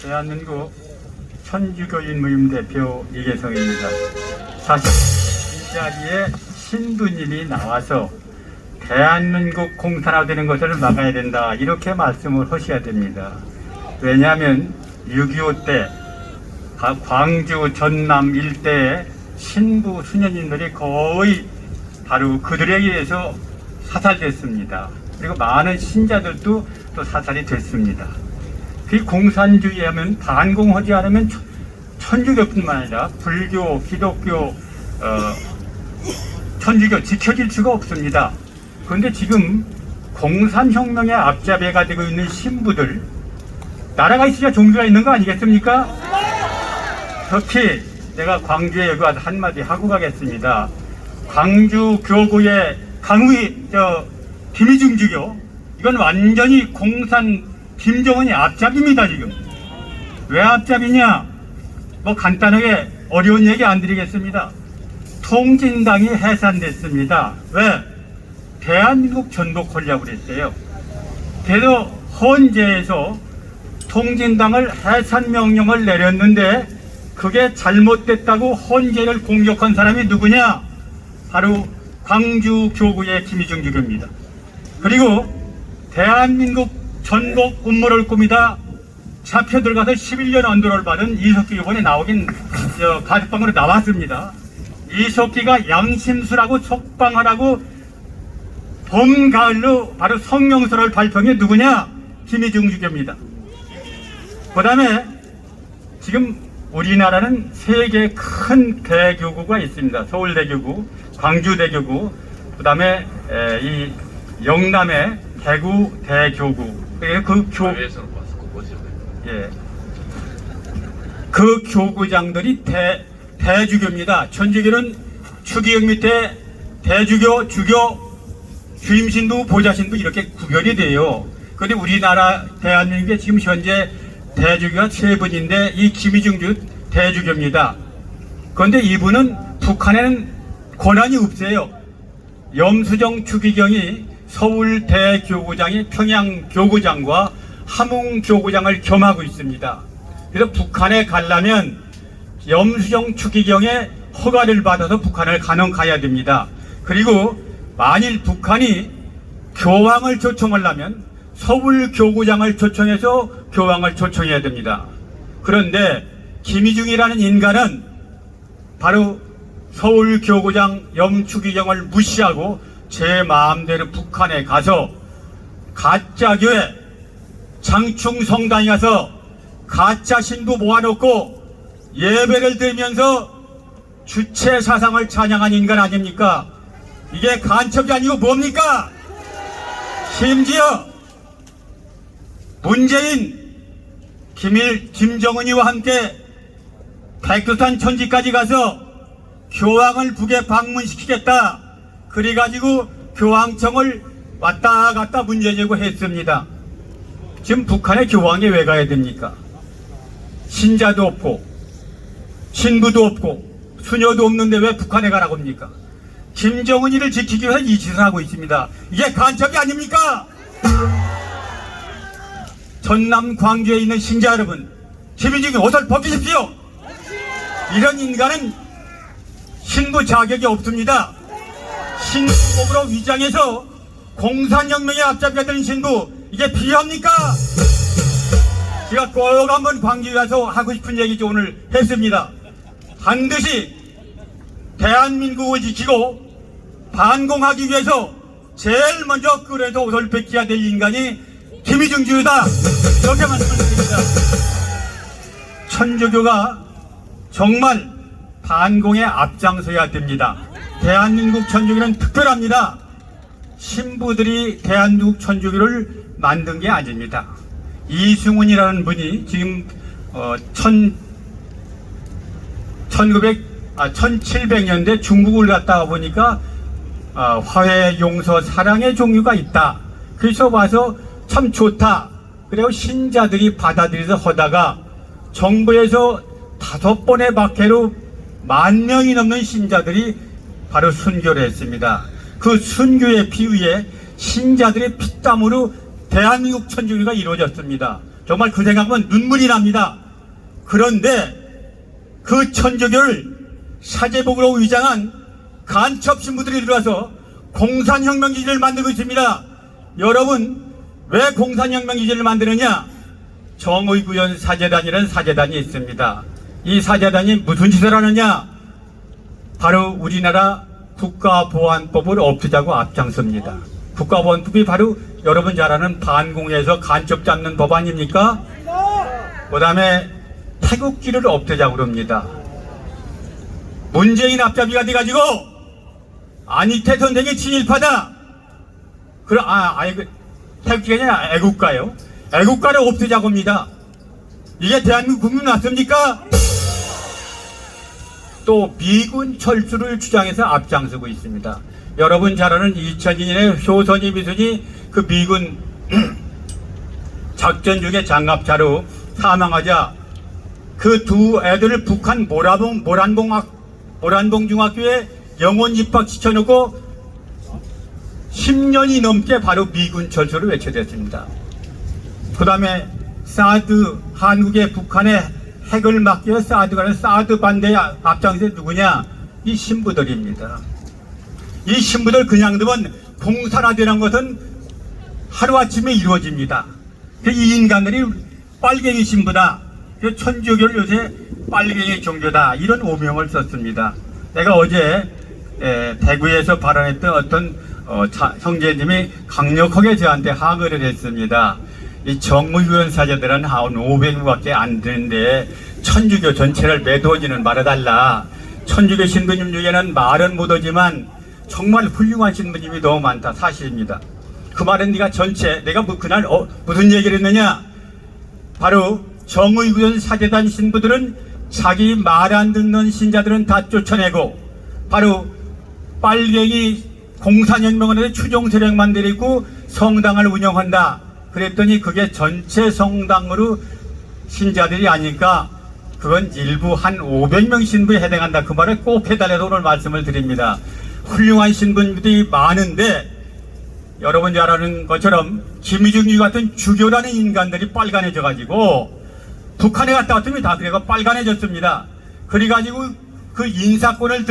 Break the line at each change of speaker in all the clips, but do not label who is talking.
대한민국 천주교인 모임 대표 이계성입니다. 사실 이 자리에 신부님이 나와서 대한민국 공산화되는 것을 막아야 된다 이렇게 말씀을 하셔야 됩니다. 왜냐하면 6.25 때 광주 전남 일대의 신부 수녀님들이 거의 바로 그들에 의해서 사살됐습니다. 그리고 많은 신자들도 또 사살이 됐습니다. 그 공산주의 하면 반공하지 않으면 천주교뿐만 아니라 불교, 기독교, 천주교 지켜질 수가 없습니다. 그런데 지금 공산혁명의 앞잡이가 되고 있는 신부들, 나라가 있어야 종교가 있는 거 아니겠습니까? 특히 내가 광주에 여기 와서 한마디 하고 가겠습니다. 광주 교구의 강의 김희중 주교, 이건 완전히 공산 김정은이 앞잡이입니다. 지금 왜 앞잡이냐? 뭐 간단하게 어려운 얘기 안 드리겠습니다. 통진당이 해산됐습니다. 왜? 대한민국 전복하려고 그랬어요. 그래서 헌재에서 통진당을 해산 명령을 내렸는데 그게 잘못됐다고 헌재를 공격한 사람이 누구냐? 바로 광주 교구의 김희중 주교입니다. 그리고 대한민국 전복 음모를 꾸미다 잡혀 들어가서 11년 언도를 받은 이석기 이번에 나오긴 가석방으로 나왔습니다. 이석기가 양심수라고 석방하라고 봄, 가을로 바로 성명서를 발표한 게 누구냐? 김희중 주교입니다. 그 다음에 지금 우리나라는 세 개 큰 대교구가 있습니다. 서울대교구, 광주대교구, 그 다음에 이 영남의 대구 대교구. 그 교구장들이 대주교입니다. 천주교는 추기경 밑에 대주교, 주교, 주임신부, 보좌신부 이렇게 구별이 돼요. 그런데 우리나라 대한민국에 지금 현재 대주교가 세 분인데 이 김희중 주 대주교입니다. 그런데 이분은 북한에는 권한이 없어요. 염수정 추기경이 서울대교구장이 평양교구장과 함흥교구장을 겸하고 있습니다. 그래서 북한에 가려면 염수정 추기경의 허가를 받아서 북한을 가야 됩니다. 그리고 만일 북한이 교황을 초청하려면 서울교구장을 초청해서 교황을 초청해야 됩니다. 그런데 김희중이라는 인간은 바로 서울교구장 염추기경을 무시하고 제 마음대로 북한에 가서 가짜교회 장충성당에 가서 가짜 신부 모아놓고 예배를 드리면서 주체 사상을 찬양한 인간 아닙니까? 이게 간첩이 아니고 뭡니까? 심지어 문재인, 김정은이와 함께 백두산 천지까지 가서 교황을 북에 방문시키겠다. 그래가지고 교황청을 왔다 갔다 문제 제기했습니다. 지금 북한에 교황이 왜 가야 됩니까? 신자도 없고 신부도 없고 수녀도 없는데 왜 북한에 가라고 합니까? 김정은이를 지키기 위해서 이 짓을 하고 있습니다. 이게 간첩이 아닙니까? 전남 광주에 있는 신자 여러분, 김희중이 옷을 벗기십시오. 이런 인간은 신부 자격이 없습니다. 신부복으로 위장해서 공산혁명의 앞잡이가 되는 신부, 이게 필요합니까? 제가 꼭 한번 광주에 가서 하고 싶은 얘기죠. 오늘 했습니다. 반드시 대한민국을 지키고 반공하기 위해서 제일 먼저 끌어서 옷을 벗겨야 될 인간이 김희중 주교다. 이렇게 말씀을 드립니다. 천주교가 정말 반공에 앞장서야 됩니다. 대한민국 천주교는 특별합니다. 신부들이 대한민국 천주교를 만든 게 아닙니다. 이승훈이라는 분이 지금 1700년대 중국을 갔다가 보니까 화해, 용서, 사랑의 종류가 있다. 그래서 와서 참 좋다. 그리고 신자들이 받아들여서 하다가 정부에서 5번의 박해로 10,000명이 넘는 신자들이 바로 순교를 했습니다. 그 순교의 비유에 신자들의 피땀으로 대한민국 천주교가 이루어졌습니다. 정말 그 생각하면 눈물이 납니다. 그런데 그 천주교를 사제복으로 위장한 간첩 신부들이 들어와서 공산혁명기지를 만들고 있습니다. 여러분, 왜 공산혁명기지를 만드느냐? 정의구현 사제단이라는 사제단이 있습니다. 이 사제단이 무슨 짓을 하느냐? 바로 우리나라 국가보안법을 없애자고 앞장섭니다. 국가보안법이 바로 여러분 잘 아는 반공에서 간첩 잡는 법 아닙니까? 그 다음에 태극기를 없애자고 그럽니다. 문재인 앞잡이가 돼가지고 안희태 선생이 친일파다. 태극기가 아니라 애국가요. 애국가를 없애자고 합니다. 이게 대한민국 국민 맞습니까? 또 미군 철수를 주장해서 앞장서고 있습니다. 여러분 잘 아는 2002년에 효선이 미순이 그 미군 작전 중에 장갑차로 사망하자 그 두 애들을 북한 모란봉 중학교에 영원 입학시켜놓고 10년이 넘게 바로 미군 철수를 외쳐댔습니다. 그 다음에 사드, 한국의 북한의 핵을 막기 위해 사드 반대에 앞장서 누구냐? 이 신부들입니다. 이 신부들 그냥 두면 공산화되는 것은 하루아침에 이루어집니다. 이 인간들이 빨갱이 신부다. 천주교를 요새 빨갱이 종교다. 이런 오명을 썼습니다. 내가 어제 대구에서 발언했던 어떤 형제님이 강력하게 저한테 항의를 했습니다. 이 정의구현 사제들은 한 500명밖에 안 되는데 천주교 전체를 매도하지는 말아달라. 천주교 신부님 중에는 말은 못하지만 정말 훌륭한 신부님이 너무 많다. 사실입니다. 그 말은 네가 전체 내가 그날 무슨 얘기를 했느냐? 바로 정의구현 사제단 신부들은 자기 말 안 듣는 신자들은 다 쫓아내고 바로 빨갱이 공산혁명원에서 추종 세력만 데리고 성당을 운영한다. 그랬더니 그게 전체 성당으로 신자들이 아니까 그건 일부 한 500명 신부에 해당한다. 그 말을 꼭 해달라고 오늘 말씀을 드립니다. 훌륭한 신부들이 많은데 여러분 잘 아는 것처럼 김희중이 같은 주교라는 인간들이 빨간해져 가지고 북한에 갔다 왔더니 다 그래가 빨간해졌습니다. 그래가지고 그 인사권을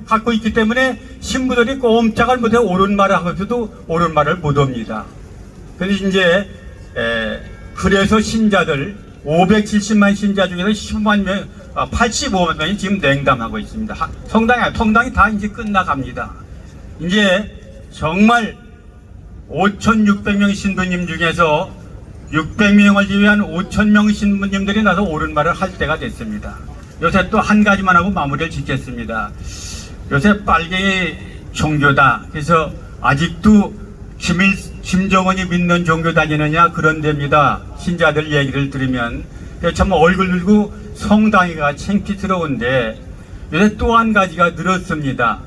갖고 있기 때문에 신부들이 꼼짝을 못해 옳은 말을 하고서도 옳은 말을 못합니다. 그래서 이제 그래서 신자들 570만 신자 중에서 10만 명, 85만 명이 지금 냉담하고 있습니다. 성당이 다 이제 끝나갑니다. 이제 정말 5,600명 신부님 중에서 600명을 제외한 5,000명 신부님들이 나서 옳은 말을 할 때가 됐습니다. 요새 또 한 가지만 하고 마무리를 짓겠습니다. 요새 빨갱이 종교다. 그래서 아직도 김정은이 믿는 종교 다니느냐 그런 데입니다. 신자들 얘기를 들으면 참 얼굴 들고 성당이가 창피스러운데 요새 또 한 가지가 늘었습니다.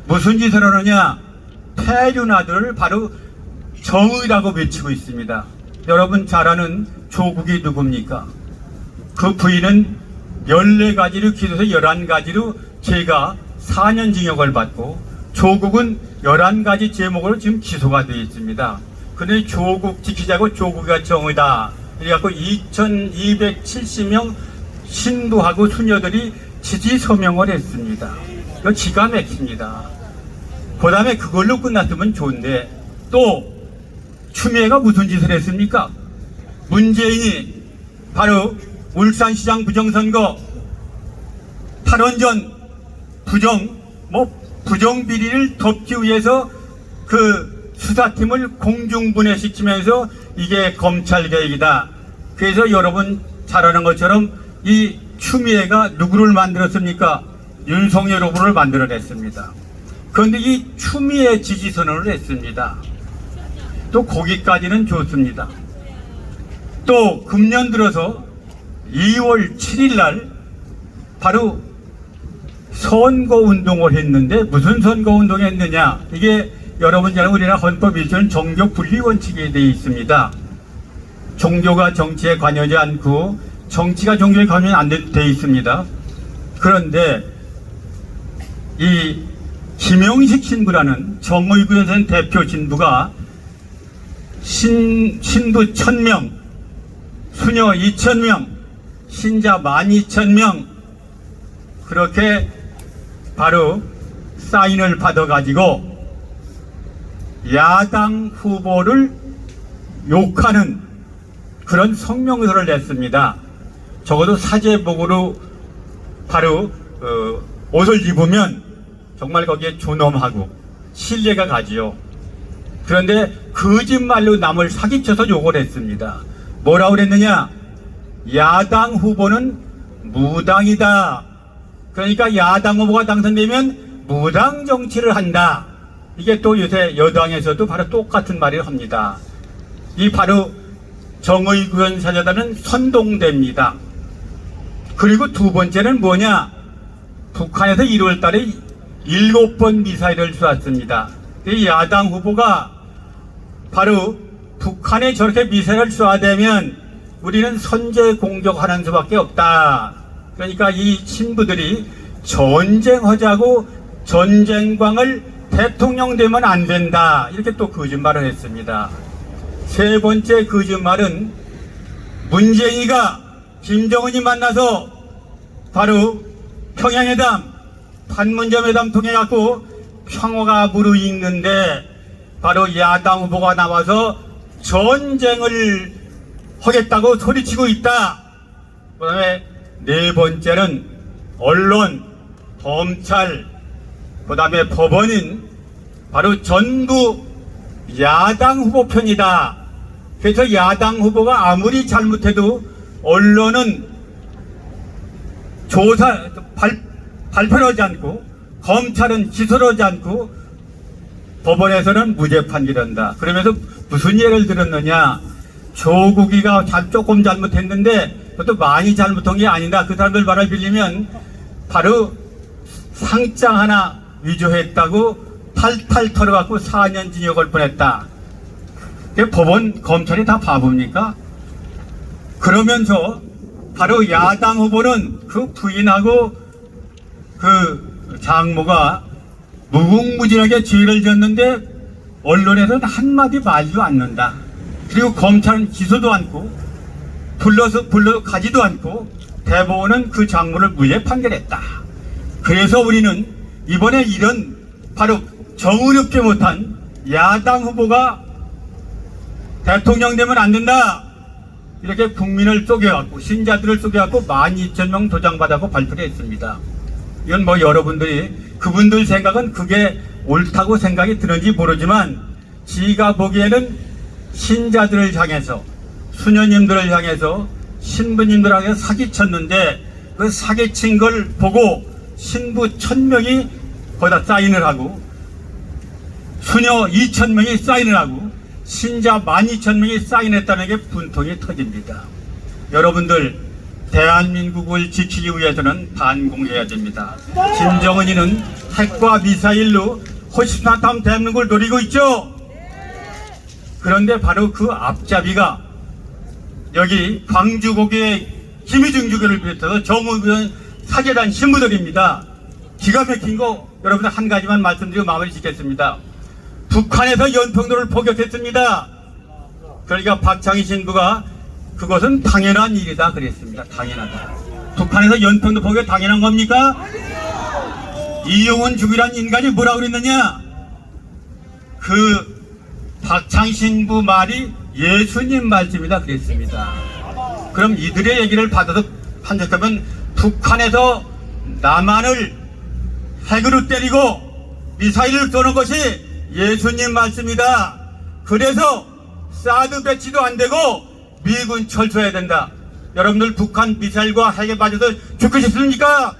무슨 짓을 하느냐? 폐륜아들을 바로 정의라고 외치고 있습니다. 여러분 잘 아는 조국이 누굽니까? 그 부인은 14가지로 기소해서 11가지로 제가 4년 징역을 받고 조국은 11가지 제목으로 지금 기소가 되어 있습니다. 근데 조국 지키자고 조국이가 정의다. 그래갖고 2270명 신부하고 수녀들이 지지 서명을 했습니다. 이거 기가 막힙니다. 그 다음에 그걸로 끝났으면 좋은데 또 추미애가 무슨 짓을 했습니까? 문재인이 바로 울산시장 부정선거 8원 전 부정비리를 덮기 위해서 그 수사팀을 공중분해시키면서 이게 검찰 개혁이다. 그래서 여러분 잘 아는 것처럼 이 추미애가 누구를 만들었습니까? 윤석열 후보를 만들어냈습니다. 그런데 이 추미애 지지선언을 했습니다. 또 거기까지는 좋습니다. 또 금년 들어서 2월 7일 날 바로 선거운동을 했는데 무슨 선거운동을 했느냐? 이게 여러분 잘 우리나라 헌법 1조는 종교 분리 원칙에 되어 있습니다. 종교가 정치에 관여하지 않고 정치가 종교에 관여는 안 되어 있습니다. 그런데 이 김용식 신부라는 정의구현 대표 신부가 신부 1000명 수녀 2,000명, 신자 12,000명, 그렇게 바로 사인을 받아가지고 야당 후보를 욕하는 그런 성명서를 냈습니다. 적어도 사제복으로 바로 옷을 입으면 정말 거기에 존엄하고 신뢰가 가지요. 그런데 거짓말로 남을 사기쳐서 욕을 했습니다. 뭐라고 그랬느냐? 야당 후보는 무당이다. 그러니까 야당 후보가 당선되면 무당 정치를 한다. 이게 또 요새 여당에서도 바로 똑같은 말을 합니다. 이 바로 정의구현 사자단은 선동됩니다. 그리고 두 번째는 뭐냐? 북한에서 1월 달에 7번 미사일을 쏘았습니다. 이 야당 후보가 바로 북한에 저렇게 미사일을 쏘아대면 우리는 선제 공격하는 수밖에 없다. 그러니까 이 신부들이 전쟁하자고 전쟁광을 대통령 되면 안 된다. 이렇게 또 거짓말을 했습니다. 세 번째 거짓말은 문재인이가 김정은이 만나서 바로 평양회담, 판문점 회담 통해 갖고 평화가 무르익는데 바로 야당 후보가 나와서 전쟁을 하겠다고 소리치고 있다. 그 다음에 네 번째는 언론, 검찰, 그 다음에 법원인 바로 전부 야당 후보 편이다. 그래서 야당 후보가 아무리 잘못해도 언론은 발표를 하지 않고, 검찰은 기소를 하지 않고, 법원에서는 무죄 판결한다. 그러면서 무슨 예를 들었느냐? 조국이가 조금 잘못했는데 그것도 많이 잘못한 게 아니다. 그 사람들 말을 빌리면 바로 상장 하나 위조했다고 탈탈 털어갖고 4년 징역을 보냈다. 법원, 검찰이 다 바보입니까? 그러면서 바로 야당 후보는 그 부인하고 그 장모가 무궁무진하게 죄를 졌는데 언론에서는 한마디 말도 않는다. 그리고 검찰은 기소도 않고 불러서 가지도 않고 대법원은 그 장모를 무죄 판결했다. 그래서 우리는 이번에 이런 바로 정의롭게 못한 야당 후보가 대통령 되면 안 된다. 이렇게 국민을 속여갖고 신자들을 속여갖고 12,000명 도장받아고 발표를 했습니다. 이건 뭐 여러분들이 그분들 생각은 그게 옳다고 생각이 드는지 모르지만 지가 보기에는 신자들을 향해서 수녀님들을 향해서 신부님들에게 사기쳤는데 그 사기친 걸 보고 신부 1,000명이 거기다 사인을 하고 수녀 2,000명이 사인을 하고 신자 12,000명이 사인했다는 게 분통이 터집니다. 여러분들 대한민국을 지키기 위해서는 반공해야 됩니다. 김정은이는 핵과 미사일로 호시탐탐 대한민국을 노리고 있죠. 그런데 바로 그 앞잡이가 여기 광주고개의 김희중 주교를 비롯해서 정의구현 사제단 신부들입니다. 기가 막힌 거 여러분들 한 가지만 말씀드리고 마무리 짓겠습니다. 북한에서 연평도를 포격했습니다. 그러니까 박창희 신부가 그것은 당연한 일이다 그랬습니다. 당연하다. 북한에서 연평도 포격 당연한 겁니까? 이용훈 주기란 인간이 뭐라고 그랬느냐? 그 박창희 신부 말이 예수님 말씀이다 그랬습니다. 그럼 이들의 얘기를 받아서 판단하면 북한에서 남한을 핵으로 때리고 미사일을 쏘는 것이 예수님 말씀이다. 그래서 사드 배치도 안 되고 미군 철수해야 된다. 여러분들 북한 미사일과 핵에 빠져서 죽고 싶습니까?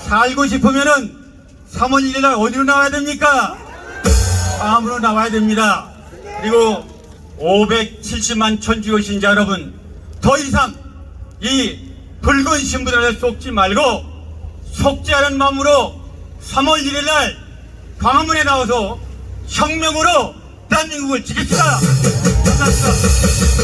살고 싶으면은 3월 1일날 어디로 나와야 됩니까? 밤으로 나와야 됩니다. 그리고 570만 천주교 신자 여러분, 더 이상 이 붉은 신부들에 속지 말고 속지 않은 마음으로 3월 1일날 광화문에 나와서 혁명으로 대한민국을 지킵시다. 감사합니다.